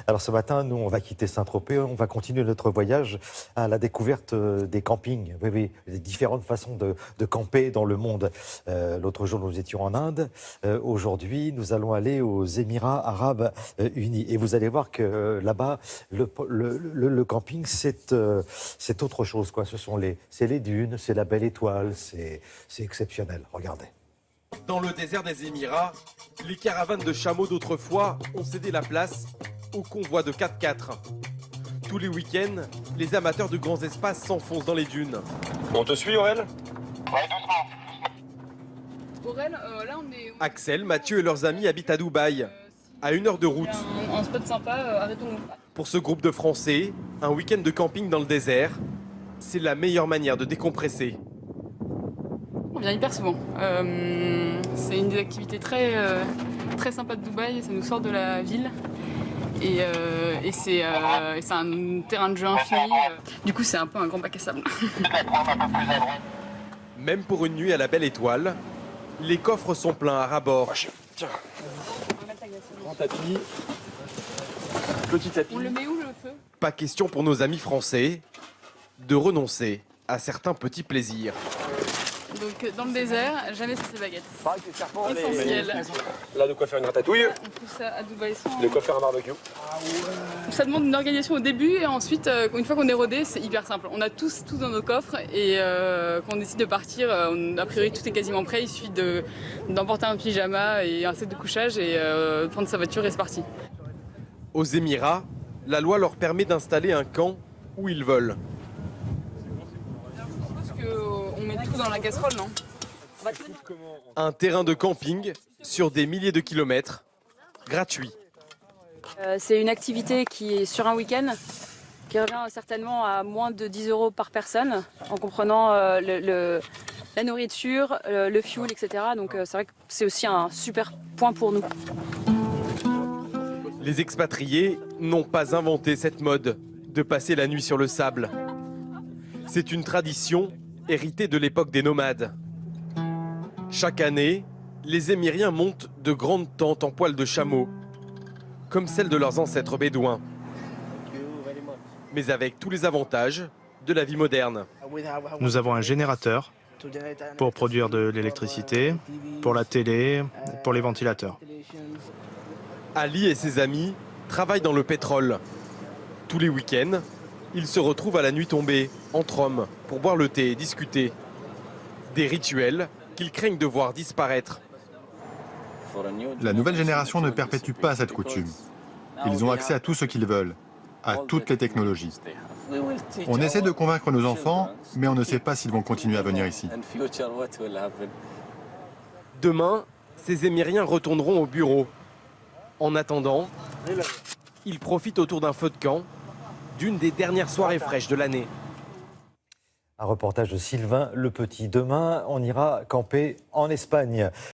Alors ce matin, nous, on va quitter Saint-Tropez, on va continuer notre voyage à la découverte des campings. Oui, oui, les différentes façons de camper dans le monde. L'autre jour, nous étions en Inde. Aujourd'hui, nous allons aller aux Émirats Arabes Unis. Et vous allez voir que là-bas, le camping, c'est autre chose, quoi. C'est les dunes, c'est la belle étoile, c'est exceptionnel. Regardez. Dans le désert des Émirats, les caravanes de chameaux d'autrefois ont cédé la place aux convois de 4x4. Tous les week-ends, les amateurs de grands espaces s'enfoncent dans les dunes. On te suit, Aurel? Aurel, là on est... Axel, Mathieu et leurs amis habitent à Dubaï, à 1 heure de route. Un spot sympa, arrêtons-nous. Pour ce groupe de Français, un week-end de camping dans le désert, c'est la meilleure manière de décompresser. On vient hyper souvent. C'est une des activités très sympas de Dubaï, ça nous sort de la ville. Et c'est un terrain de jeu infini. Du coup, c'est un peu un grand bac à sable. Même pour une nuit à la belle étoile, les coffres sont pleins à ras-bord. Tiens, grand tapis, petit tapis. On le met où le feu? Pas question pour nos amis français de renoncer à certains petits plaisirs. Donc dans le désert, jamais sans ses baguettes. Pareil que les serpents, Essentiel. Là, de quoi faire une ratatouille, On trouve ça à Dubaï sans... de quoi faire un barbecue. Ça demande une organisation au début et ensuite, une fois qu'on est rodé, c'est hyper simple. On a tous dans nos coffres et quand on décide de partir, a priori tout est quasiment prêt. Il suffit d'emporter un pyjama et un set de couchage et de prendre sa voiture et c'est parti. Aux Émirats, la loi leur permet d'installer un camp où ils veulent. Je pense qu'on met tout dans la casserole, non? Un terrain de camping sur des milliers de kilomètres, gratuit. C'est une activité qui est sur un week-end, qui revient certainement à moins de 10 € par personne, en comprenant la nourriture, le fuel, etc. Donc c'est vrai que c'est aussi un super point pour nous. Les expatriés n'ont pas inventé cette mode de passer la nuit sur le sable. C'est une tradition héritée de l'époque des nomades. Chaque année, les Émiriens montent de grandes tentes en poil de chameau, comme celles de leurs ancêtres bédouins, mais avec tous les avantages de la vie moderne. Nous avons un générateur pour produire de l'électricité, pour la télé, pour les ventilateurs. Ali et ses amis travaillent dans le pétrole. Tous les week-ends, ils se retrouvent à la nuit tombée, entre hommes, pour boire le thé et discuter. Des rituels qu'ils craignent de voir disparaître. La nouvelle génération ne perpétue pas cette coutume. Ils ont accès à tout ce qu'ils veulent, à toutes les technologies. On essaie de convaincre nos enfants, mais on ne sait pas s'ils vont continuer à venir ici. Demain, ces Émiriens retourneront au bureau. En attendant, ils profitent autour d'un feu de camp d'une des dernières soirées fraîches de l'année. Un reportage de Sylvain Le Petit. Demain, on ira camper en Espagne.